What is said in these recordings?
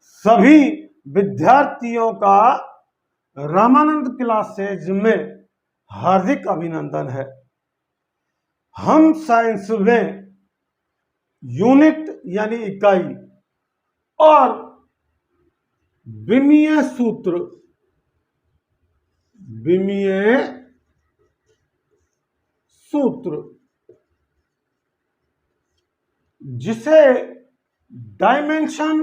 सभी विद्यार्थियों का रामानंद क्लासेज में हार्दिक अभिनंदन है। हम साइंस में यूनिट यानी इकाई और विमीय सूत्र जिसे डायमेंशन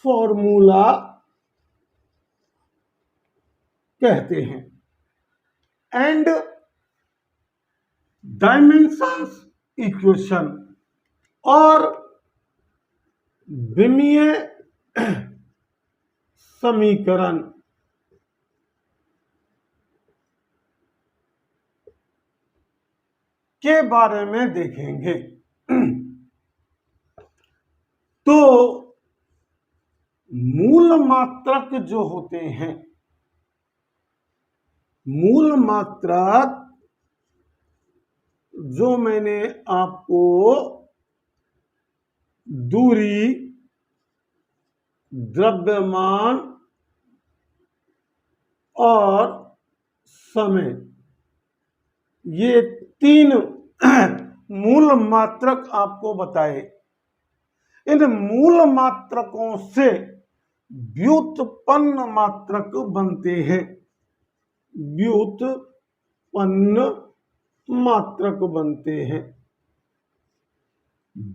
फॉर्मूला कहते हैं एंड डायमेंशंस इक्वेशन और विमीय समीकरण के बारे में देखेंगे। तो मूल मात्रक जो होते हैं, मूल मात्रक जो मैंने आपको दूरी, द्रव्यमान और समय, ये तीन मूल मात्रक आपको बताए। इन मूल मात्रकों से व्युत्पन्न मात्रक बनते हैं, व्युत्पन्न मात्रक बनते हैं।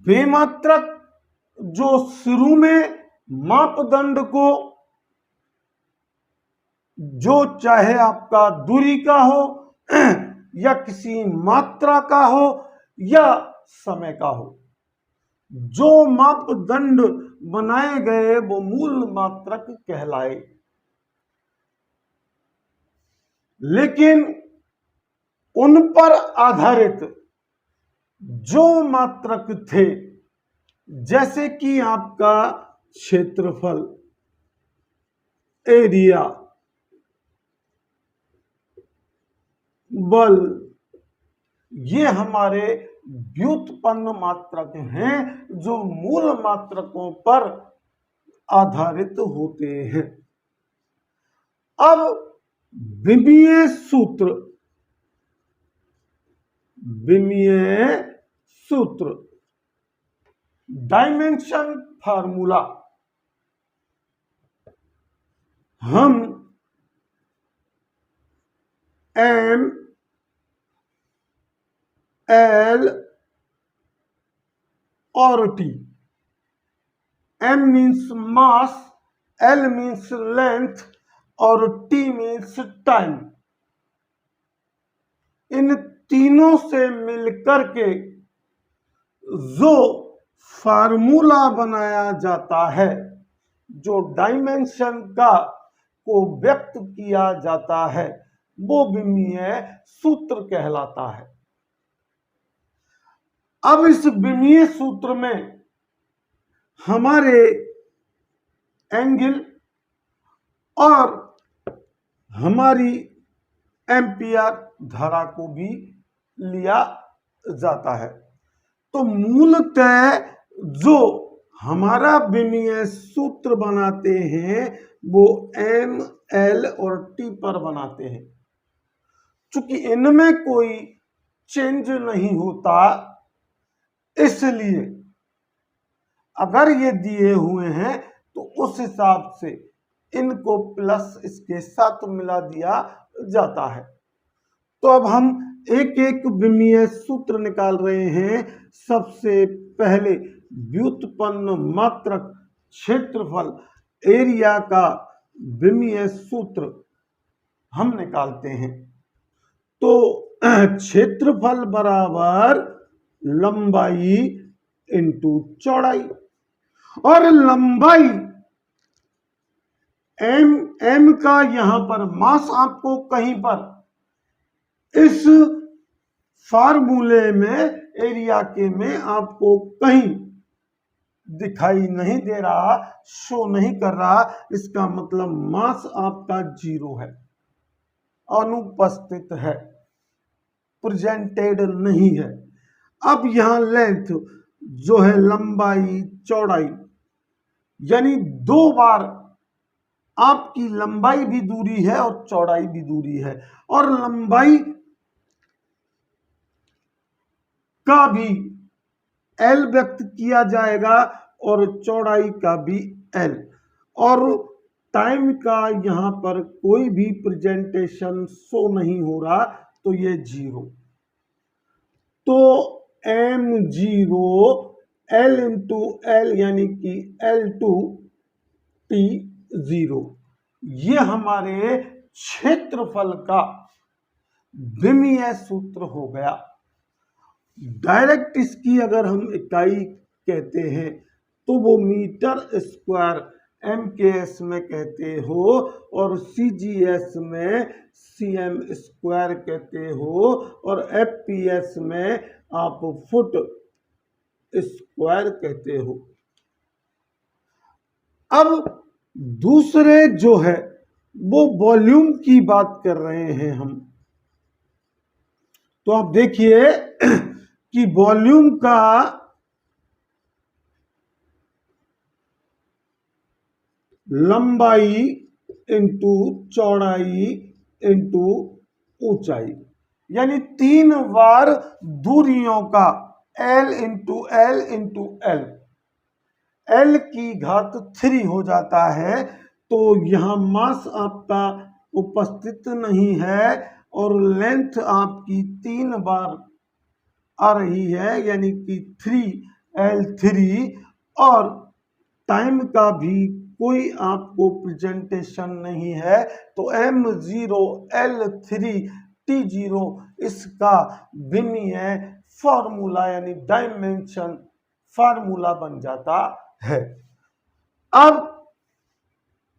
बेमात्रक जो शुरू में मापदंड को, जो चाहे आपका दूरी का हो या किसी मात्रा का हो या समय का हो, जो मापदंड बनाए गए वो मूल मात्रक कहलाए। लेकिन उन पर आधारित जो मात्रक थे, जैसे कि आपका क्षेत्रफल, एरिया, बल, ये हमारे व्युत्पन्न मात्रक हैं जो मूल मात्रकों पर आधारित होते हैं। अब विमीय सूत्र डायमेंशन फार्मूला हम एम एल और T, M means mass, L means length और टी मीन्स टाइम, इन तीनों से मिलकर के जो फार्मूला बनाया जाता है, जो डायमेंशन का को व्यक्त किया जाता है, वो विमीय सूत्र कहलाता है। अब इस विमीय सूत्र में हमारे एंगल और हमारी एम्पियर धारा को भी लिया जाता है। तो मूलतः जो हमारा विमीय सूत्र बनाते हैं वो एम, एल और टी पर बनाते हैं। चूंकि इनमें कोई चेंज नहीं होता, इसलिए अगर ये दिए हुए हैं तो उस हिसाब से इनको प्लस इसके साथ मिला दिया जाता है। तो अब हम एक एक विमीय सूत्र निकाल रहे हैं। सबसे पहले व्युत्पन्न मात्रक क्षेत्रफल, एरिया का विमीय सूत्र हम निकालते हैं। तो क्षेत्रफल बराबर लंबाई इंटू चौड़ाई, और लंबाई एम का यहां पर मास आपको कहीं पर इस फार्मूले में, एरिया के में आपको कहीं दिखाई नहीं दे रहा, शो नहीं कर रहा। इसका मतलब मास आपका 0 है, अनुपस्थित है। प्रेजेंटेड नहीं है। अब यहां लेंथ जो है लंबाई चौड़ाई, यानी दो बार आपकी लंबाई भी दूरी है और चौड़ाई भी दूरी है, और लंबाई का भी एल व्यक्त किया जाएगा और चौड़ाई का भी एल, और टाइम का यहां पर कोई भी प्रेजेंटेशन शो नहीं हो रहा, तो ये 0। तो m0 l इंटू एल यानी कि L2T0, ये हमारे क्षेत्रफल का विमीय सूत्र हो गया। डायरेक्ट इसकी अगर हम इकाई कहते हैं तो वो मीटर स्क्वायर MKS में कहते हो, और CGS में CM स्क्वायर कहते हो, और FPS में आप फुट स्क्वायर कहते हो। अब दूसरे जो है वो वॉल्यूम की बात कर रहे हैं हम। तो आप देखिए कि वॉल्यूम का लंबाई इंटू चौड़ाई इंटू ऊंचाई, यानी 3 बार दूरियों का L into L into L, L की घात 3 हो जाता है। तो यहां मास आपका उपस्थित नहीं है और लेंथ आपकी 3 बार आ रही है, यानी कि 3L3, और टाइम का भी कोई आपको प्रेजेंटेशन नहीं है, तो m0 L3 T0 इसका विमीय फॉर्मूला यानी डायमेंशन फार्मूला बन जाता है। अब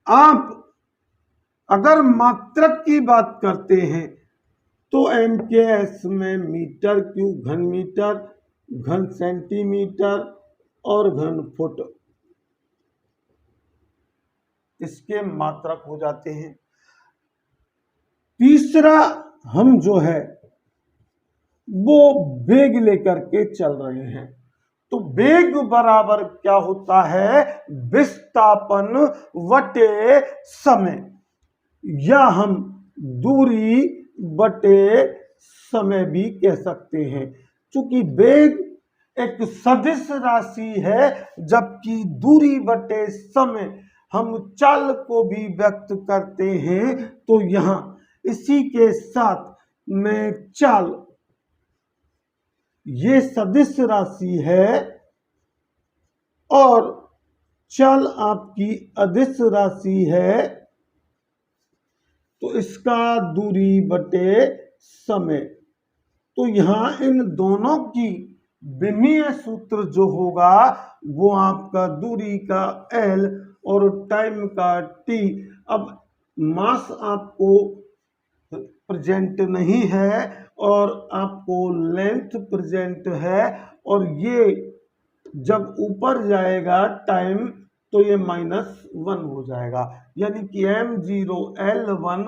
आप अगर मात्रक की बात करते हैं तो MKS में मीटर क्यूब, घन मीटर, घन सेंटीमीटर और घन फुट इसके मात्रक हो जाते हैं। तीसरा हम जो है वो वेग लेकर के चल रहे हैं, तो वेग बराबर क्या होता है, विस्थापन वटे समय, या हम दूरी बटे समय भी कह सकते हैं। चूंकि वेग एक सदिश राशि है, जबकि दूरी बटे समय हम चाल को भी व्यक्त करते हैं, तो यहां इसी के साथ में चाल ये सदिश राशि है और चल आपकी अदिश राशि है, तो इसका दूरी बटे समय। तो यहां इन दोनों की विमीय सूत्र जो होगा वो आपका दूरी का L और टाइम का T। अब मास आपको प्रेजेंट नहीं है और आपको लेंथ प्रेजेंट है, और ये जब ऊपर जाएगा टाइम तो ये -1 हो जाएगा, यानी कि m0 L1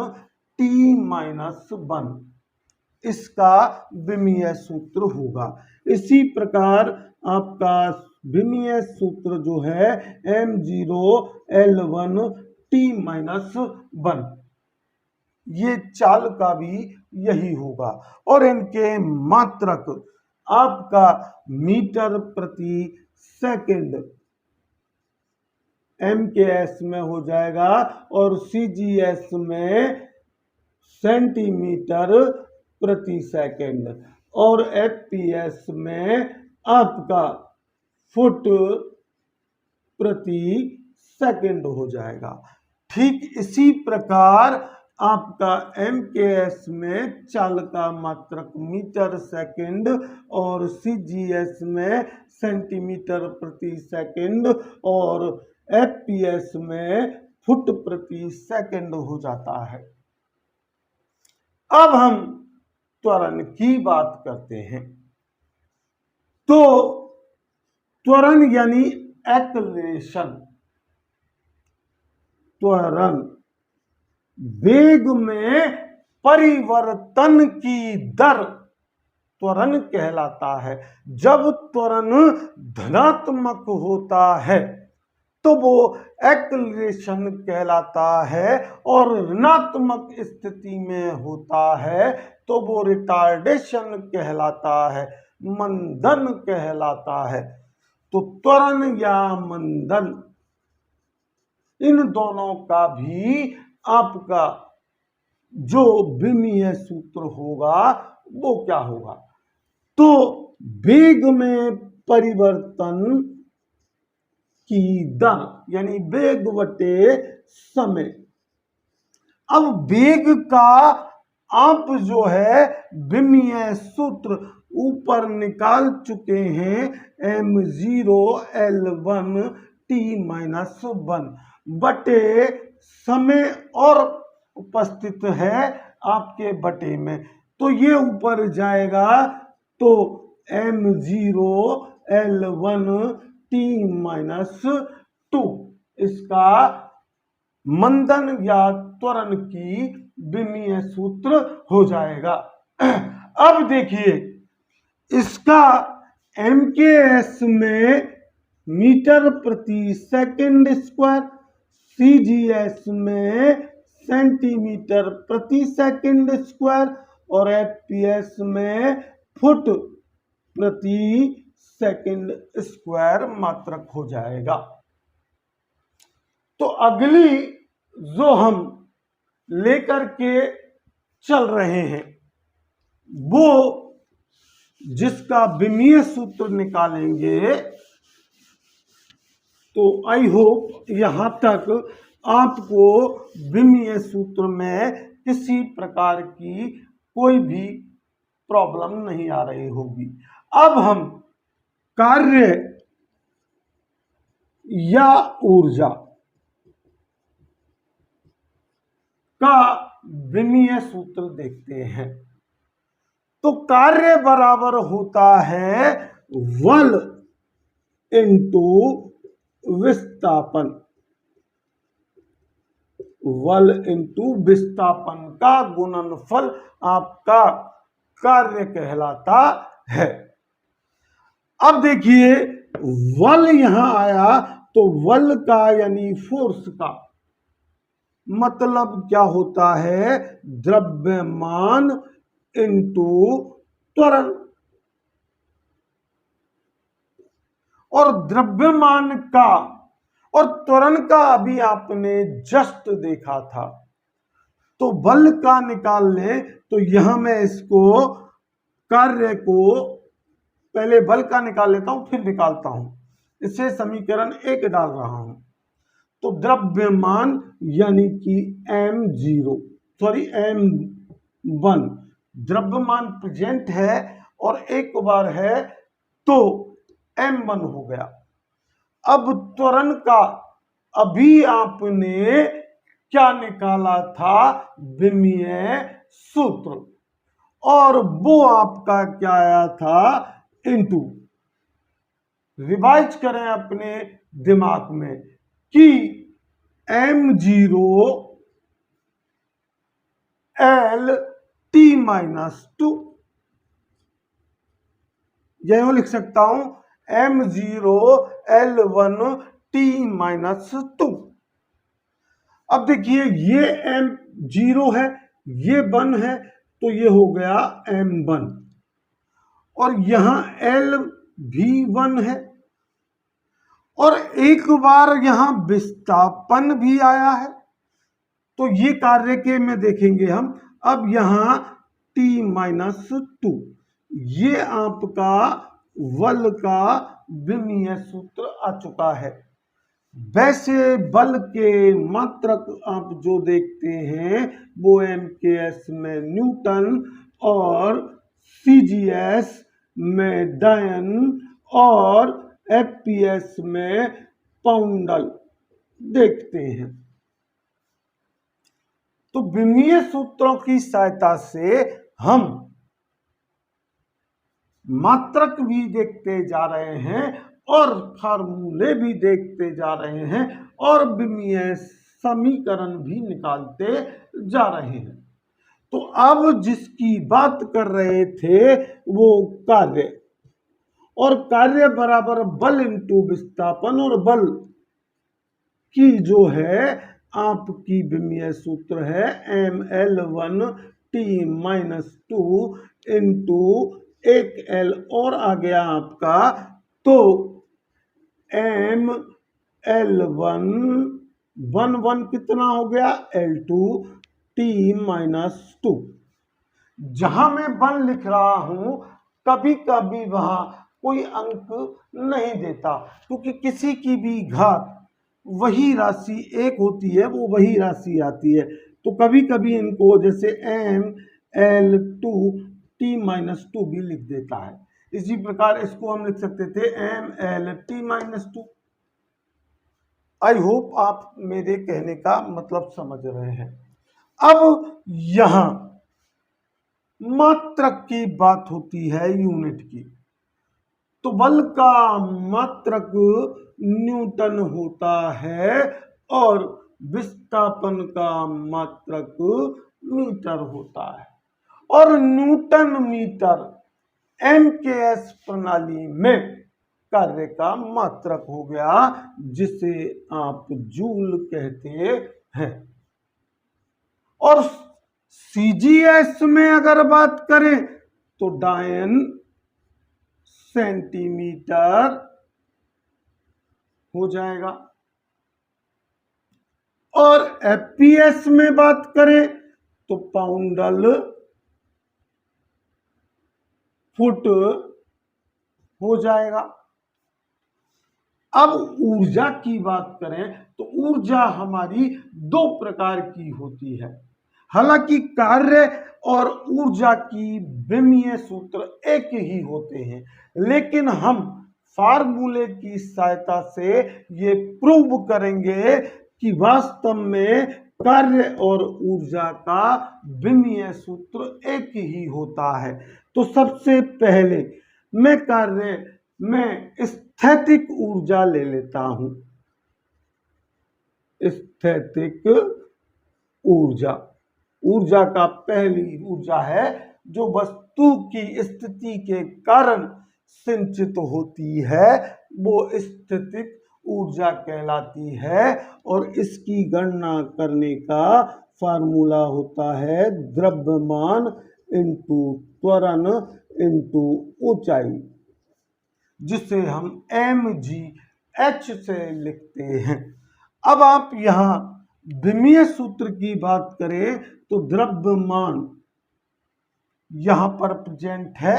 T-1 इसका विमीय सूत्र होगा। इसी प्रकार आपका विमीय सूत्र जो है m0 L1 T-1, ये चाल का भी यही होगा, और इनके मात्रक आपका मीटर प्रति सेकंड MKS में हो जाएगा, और CGS में सेंटीमीटर प्रति सेकंड, और FPS में आपका फुट प्रति सेकंड हो जाएगा। ठीक इसी प्रकार आपका MKS में चाल का मात्रक मीटर सेकंड और CGS में सेंटीमीटर प्रति सेकंड और FPS में फुट प्रति सेकंड हो जाता है। अब हम त्वरण की बात करते हैं। तो त्वरण यानी एक्सेलरेशन, त्वरण वेग में परिवर्तन की दर त्वरण कहलाता है। जब त्वरण धनात्मक होता है तो वो एक्सेलरेशन कहलाता है, और ऋणात्मक स्थिति में होता है तो वो रिटार्डेशन कहलाता है, मंदन कहलाता है। तो त्वरण या मंदन, इन दोनों का भी आपका जो विमीय सूत्र होगा वो क्या होगा, तो वेग में परिवर्तन की दर यानी वेग बटे समय। अब वेग का आप जो है विमीय सूत्र ऊपर निकाल चुके हैं, m0 L1 t-1 बटे समय और उपस्थित है आपके बटे में, तो ये ऊपर जाएगा तो m0 L1 t-2 इसका मंदन या त्वरण की विमीय सूत्र हो जाएगा। अब देखिए इसका MKS में मीटर प्रति सेकंड स्क्वायर, CGS में सेंटीमीटर प्रति सेकंड स्क्वायर और FPS में फुट प्रति सेकंड स्क्वायर मात्रक हो जाएगा। तो अगली जो हम लेकर के चल रहे हैं वो जिसका विमीय सूत्र निकालेंगे, तो आई होप यहां तक आपको विमीय सूत्र में किसी प्रकार की कोई भी प्रॉब्लम नहीं आ रही होगी। अब हम कार्य या ऊर्जा का विमीय सूत्र देखते हैं। तो कार्य बराबर होता है बल इंटू विस्थापन, बल इंटू विस्थापन का गुणनफल आपका कार्य कहलाता है। अब देखिए बल यहां आया तो बल का यानी फोर्स का मतलब क्या होता है, द्रव्यमान इंटू त्वरण, और द्रव्यमान का और त्वरण का अभी आपने जस्ट देखा था, तो बल का निकाल लें तो यहां मैं इसको कार्य को पहले बल का निकाल लेता हूं फिर निकालता हूं, इसे समीकरण 1 डाल रहा हूं। तो द्रव्यमान यानी कि m1 द्रव्यमान प्रेजेंट है और एक बार है तो m1 हो गया। अब त्वरण का अभी आपने क्या निकाला था, विमीय सूत्र, और वो आपका क्या आया था, इनटू। रिवाइज करें अपने दिमाग में कि m0 L t-2, यह लिख सकता हूं m0 L1 t-2। अब देखिए ये m0 है, ये 1 है, तो ये हो गया m1, और यहां L भी 1 है, और एक बार यहां विस्थापन भी आया है, तो ये कार्य के में देखेंगे हम। अब यहां t-2, ये आपका बल का विमीय सूत्र आ चुका है। वैसे बल के मात्रक आप जो देखते हैं वो MKS में न्यूटन और CGS में डायन और FPS में पाउंडल देखते हैं। तो विमीय सूत्रों की सहायता से हम मात्रक भी देखते जा रहे हैं और फार्मूले भी देखते जा रहे हैं और विमीय समीकरण भी निकालते जा रहे हैं। तो अब जिसकी बात कर रहे थे वो कार्य, और कार्य बराबर बल इंटू विस्थापन, और बल की जो है आपकी विमीय सूत्र है mL1T-2 इंटू 1L और आ गया आपका, तो mL1 कितना हो गया L2T-2। जहां मैं बल लिख रहा हूं कभी कभी वहां कोई अंक नहीं देता, क्योंकि किसी की भी घात वही राशि एक होती है, वो वही राशि आती है। तो कभी कभी इनको जैसे mL2T-2 भी लिख देता है। इसी प्रकार इसको हम लिख सकते थे mLT-2। आई होप आप मेरे कहने का मतलब समझ रहे हैं। अब यहां मात्रक की बात होती है यूनिट की, तो बल का मात्रक न्यूटन होता है और विस्थापन का मात्रक मीटर होता है। और न्यूटन मीटर MKS प्रणाली में कार्य का मात्रक हो गया, जिसे आप जूल कहते हैं। और CGS में अगर बात करें तो डायन सेंटीमीटर हो जाएगा, और FPS में बात करें तो पाउंडल फुट हो जाएगा। अब ऊर्जा की बात करें तो ऊर्जा हमारी दो प्रकार की होती है। हालांकि कार्य और ऊर्जा की विमीय सूत्र एक ही होते हैं, लेकिन हम फार्मूले की सहायता से ये प्रूव करेंगे कि वास्तव में कार्य और ऊर्जा का विमीय सूत्र एक ही होता है। तो सबसे पहले मैं कार्य में स्थैतिक ऊर्जा ले लेता हूं। स्थैतिक ऊर्जा, ऊर्जा का पहली ऊर्जा है जो वस्तु की स्थिति के कारण संचित होती है, वो स्थैतिक ऊर्जा कहलाती है। और इसकी गणना करने का फार्मूला होता है द्रव्यमान इंटू त्वरण इंटू ऊंचाई, जिसे हम mgh से लिखते हैं। अब आप यहां विमीय सूत्र की बात करें तो द्रव्यमान यहां पर प्रेजेंट है।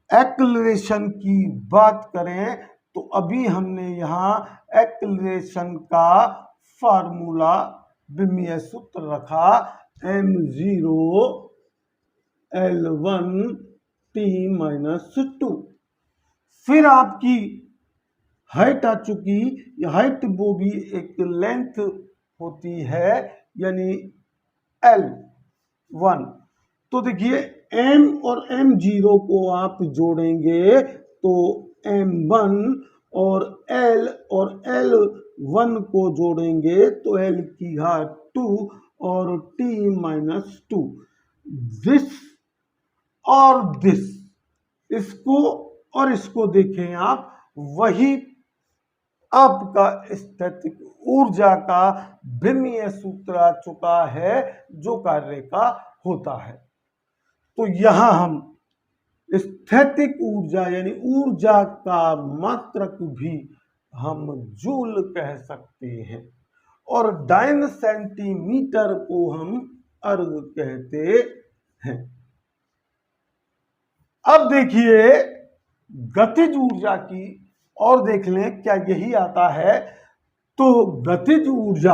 एक्सेलरेशन की बात करें तो अभी हमने यहां एक्सेलरेशन का फार्मूला विमीय सूत्र रखा m0 L1T-2। फिर आपकी हाइट आ चुकी, हाइट वो भी एक लेंथ होती है, यानी L1। तो देखिए m और m0 को आप जोड़ेंगे तो m1, और L और L1 को जोड़ेंगे तो L की घात 2 और T-2। दिस और दिस, इसको और इसको देखें आप, वही आपका स्थैतिक ऊर्जा का विमीय सूत्र आ चुका है जो कार्य का होता है। तो यहां हम स्थैतिक ऊर्जा यानी ऊर्जा का मात्रक भी हम जूल कह सकते हैं, और डायन सेंटीमीटर को हम अर्ग कहते हैं। अब देखिए गतिज ऊर्जा की और देख लें, क्या यही आता है? तो गतिज ऊर्जा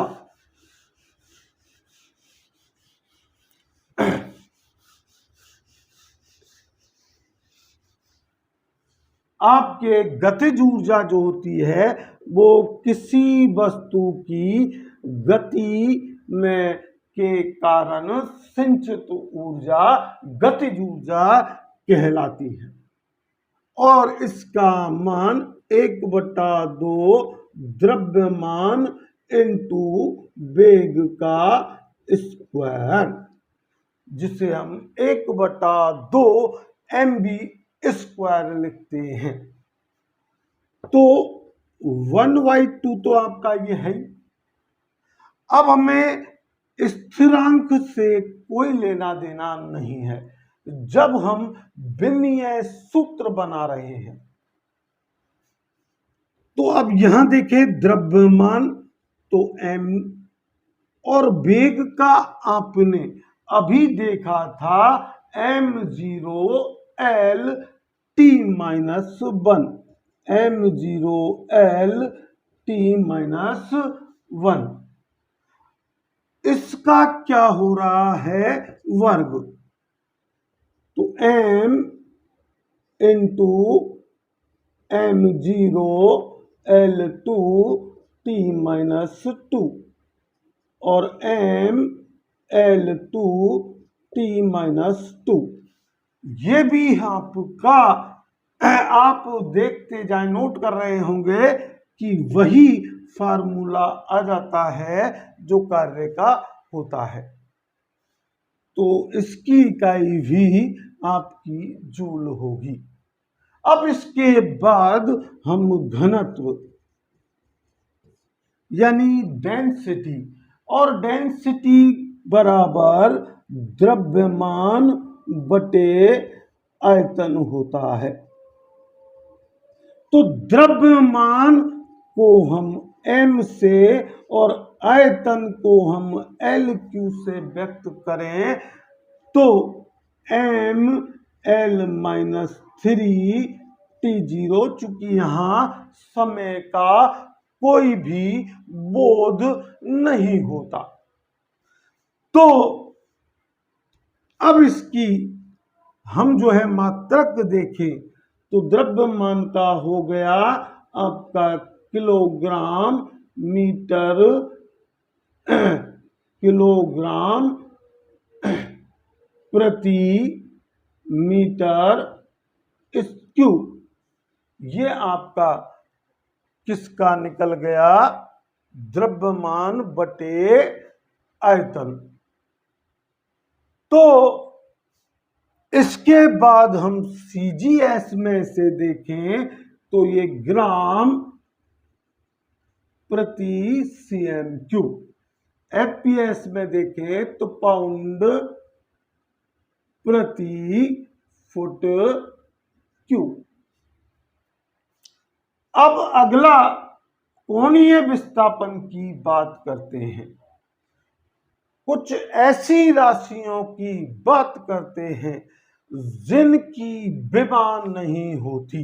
आपके गतिज ऊर्जा जो होती है वो किसी वस्तु की गति में के कारण संचित ऊर्जा गतिज ऊर्जा कहलाती है, और इसका मान 1/2 द्रव्यमान इंटू वेग का स्क्वायर। जिसे हम 1/2 mv² लिखते हैं। तो 1/2 तो आपका ये है। अब हमें स्थिरांक से कोई लेना देना नहीं है जब हम विमीय सूत्र बना रहे हैं। तो अब यहां देखें द्रव्यमान तो m और वेग का आपने अभी देखा था m0 L t-1 m0 L t-1 इसका क्या हो रहा है वर्ग। तो m into m0 L2 t-2 और m L2 t-2 ये भी आपका आप देखते जाए नोट कर रहे होंगे कि वही फार्मूला आ जाता है जो कार्य का होता है। तो इसकी इकाई भी आपकी जूल होगी। अब इसके बाद हम घनत्व यानी डेंसिटी और डेंसिटी बराबर द्रव्यमान बटे आयतन होता है। तो द्रव्यमान को हम m से और आयतन को हम LQ से व्यक्त करें तो mL-3t0 चूंकि यहां समय का कोई भी बोध नहीं होता। तो अब इसकी हम जो है मात्रक देखें तो द्रव्यमान का हो गया आपका किलोग्राम मीटर किलोग्राम प्रति मीटर क्यूब। ये आपका किसका निकल गया द्रव्यमान बटे आयतन। तो इसके बाद हम CGS में से देखें तो ये ग्राम प्रति cm3। FPS में देखें तो पाउंड प्रति फुट क्यूब। अब अगला कोणीय विस्थापन की बात करते हैं। कुछ ऐसी राशियों की बात करते हैं जिनकी विमा नहीं होती।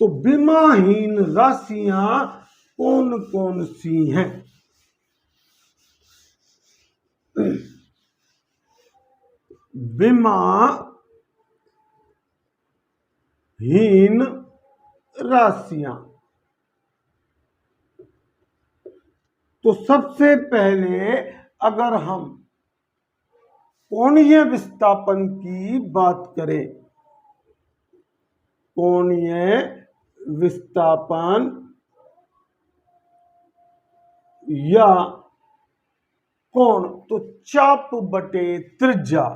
तो विमाहीन राशियां कौन कौन सी हैं? विमाहीन राशियां तो सबसे पहले अगर हम कोणीय विस्थापन की बात करें, कोणीय विस्थापन या कोण तो चाप बटे त्रिज्या,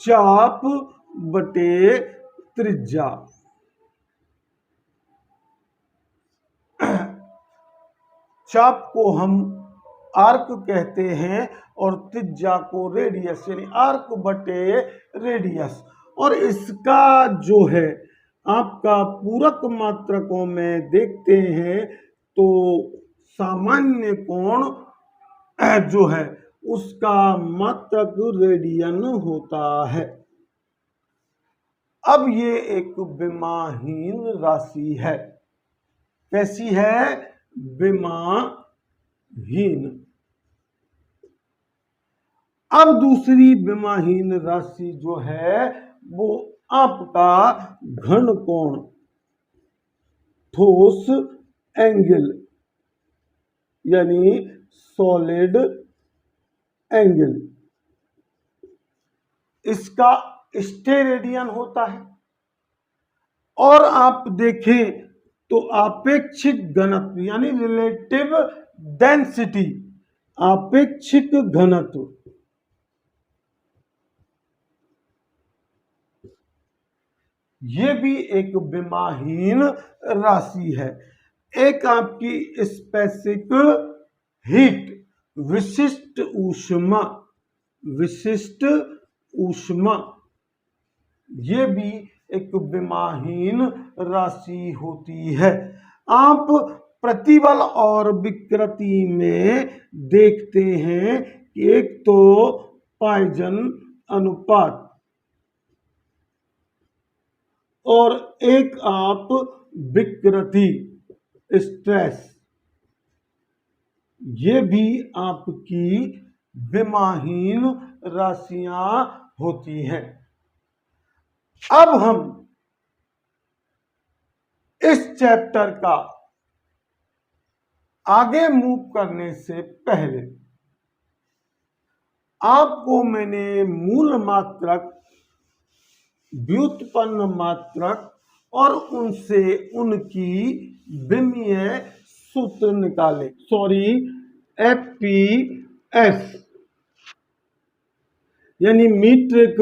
चाप बटे त्रिज्या। चाप को हम आर्क कहते हैं और त्रिज्या को रेडियस यानी आर्क बटे रेडियस। और इसका जो है आपका पूरक मात्रकों में देखते हैं तो सामान्य कोण जो है उसका मात्रक रेडियन होता है। अब ये एक विमाहीन राशि है। कैसी है? विमाहीन। अब दूसरी विमाहीन राशि जो है वो आपका घन कोण, ठोस एंगल यानी सॉलिड एंगल, इसका स्टेरेडियन होता है। और आप देखें तो आपेक्षिक घनत्व यानी रिलेटिव डेंसिटी, आपेक्षिक घनत्व ये भी एक विमाहीन राशि है। एक आपकी स्पेसिफिक हीट, विशिष्ट ऊष्मा, विशिष्ट ऊष्मा, ये भी एक विमाहीन राशि होती है। आप प्रतिबल और विकृति में देखते हैं कि एक तो पॉइजन अनुपात और एक आप विकृति स्ट्रेस, ये भी आपकी विमाहीन राशियां होती हैं। अब हम इस चैप्टर का आगे मूव करने से पहले आपको मैंने मूल मात्रक, व्युत्पन्न मात्रक और उनसे उनकी विमीय सूत्र निकाले, FPS यानी मीट्रिक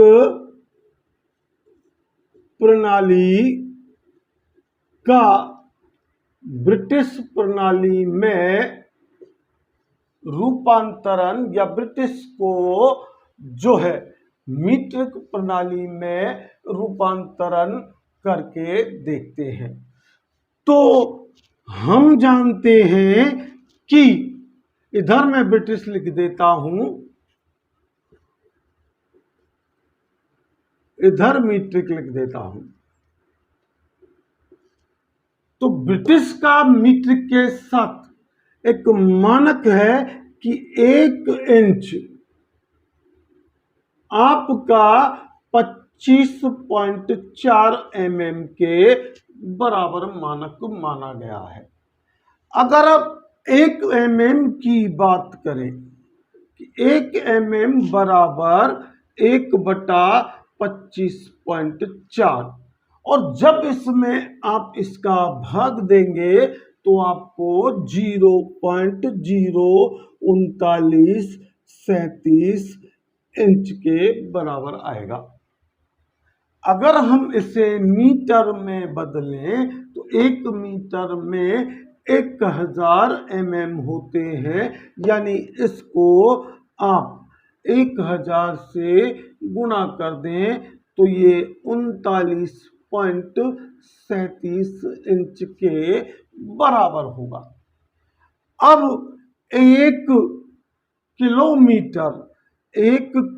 प्रणाली का ब्रिटिश प्रणाली में रूपांतरण या ब्रिटिश को जो है मीट्रिक प्रणाली में रूपांतरण करके देखते हैं। तो हम जानते हैं कि इधर मैं ब्रिटिश लिख देता हूं, इधर मीट्रिक लिख देता हूं। तो ब्रिटिश का मीट्रिक के साथ एक मानक है कि 1 इंच आपका 25.4 mm के बराबर मानक माना गया है। अगर आप 1 mm की बात करें कि 1 mm बराबर 1/25.4, और जब इसमें आप इसका भाग देंगे तो आपको 0.03937 इंच के बराबर आएगा। अगर हम इसे मीटर में बदलें तो 1 मीटर में 1000 mm होते हैं, यानी इसको आप 1000 से गुणा कर दें तो ये 39.37 इंच के बराबर होगा। अब 1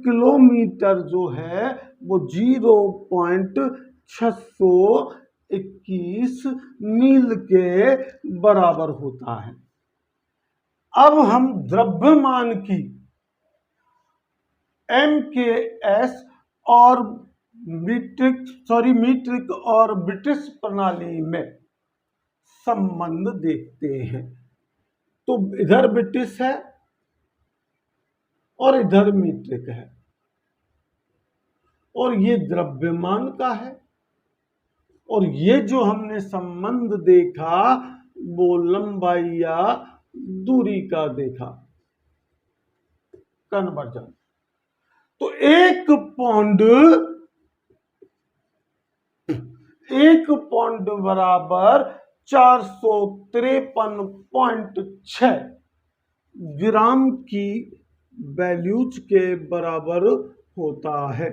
किलोमीटर जो है वो 0.621 मील के बराबर होता है। अब हम द्रव्यमान की MKS और मीट्रिक और ब्रिटिश प्रणाली में संबंध देखते हैं। तो इधर ब्रिटिश है और इधर मीट्रिक है, और ये द्रव्यमान का है, और ये जो हमने संबंध देखा वो लंबाई या दूरी का देखा, कन्वर्जन। तो 1 पौंड बराबर 453.6 ग्राम की वैल्यूज के बराबर होता है।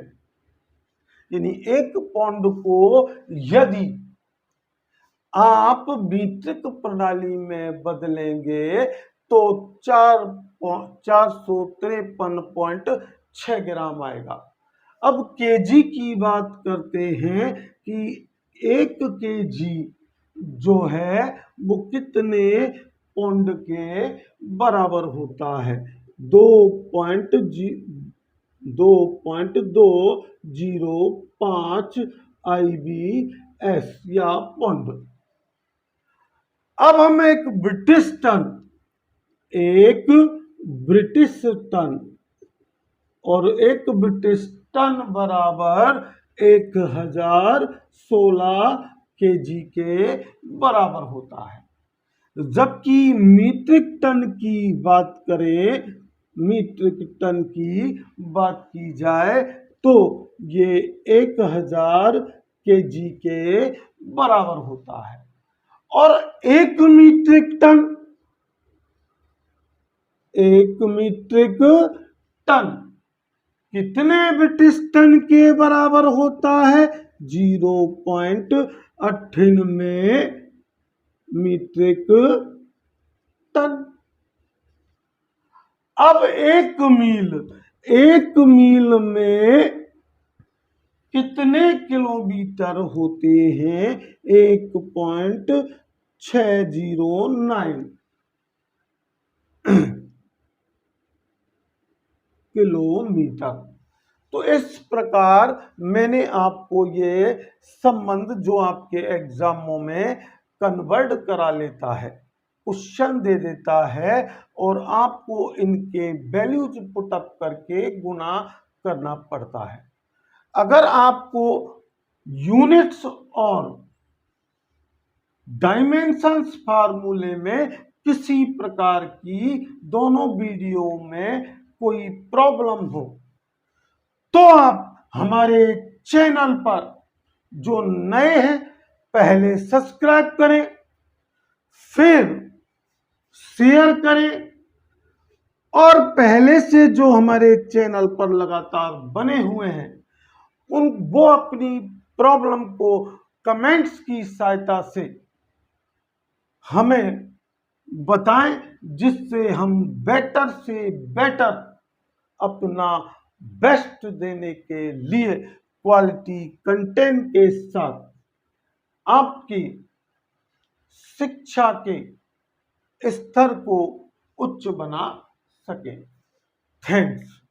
यानी 1 पौंड को यदि आप मीट्रिक प्रणाली में बदलेंगे तो 453.6 ग्राम आएगा। अब केजी की बात करते हैं कि 1 केजी जो है वो कितने पौंड के बराबर होता है? 2.205 IBS या पौंड। अब हम एक ब्रिटिश टन और एक ब्रिटिश टन बराबर 1016 केजी के बराबर होता है। जबकि मीट्रिक टन की बात की जाए तो ये 1000 केजी के बराबर होता है। और 1 मीट्रिक टन कितने ब्रिटिश टन के बराबर होता है? 0.98 मीट्रिक टन। अब एक मील में कितने किलोमीटर होते हैं? 1.609 किलोमीटर। तो इस प्रकार मैंने आपको ये संबंध जो आपके एग्जामों में कन्वर्ट करा लेता है, क्वेश्चन दे देता है और आपको इनके वैल्यूज पुटअप करके गुना करना पड़ता है। अगर आपको यूनिट्स और डायमेंशंस फार्मूले में किसी प्रकार की दोनों वीडियो में कोई प्रॉब्लम हो तो आप हमारे चैनल पर जो नए हैं पहले सब्सक्राइब करें, फिर शेयर करें और पहले से जो हमारे चैनल पर लगातार बने हुए हैं वो अपनी प्रॉब्लम को कमेंट्स की सहायता से हमें बताएं, जिससे हम बेटर से बेटर अपना बेस्ट देने के लिए क्वालिटी कंटेंट के साथ आपकी शिक्षा के स्तर को उच्च बना सकें। थैंक्स।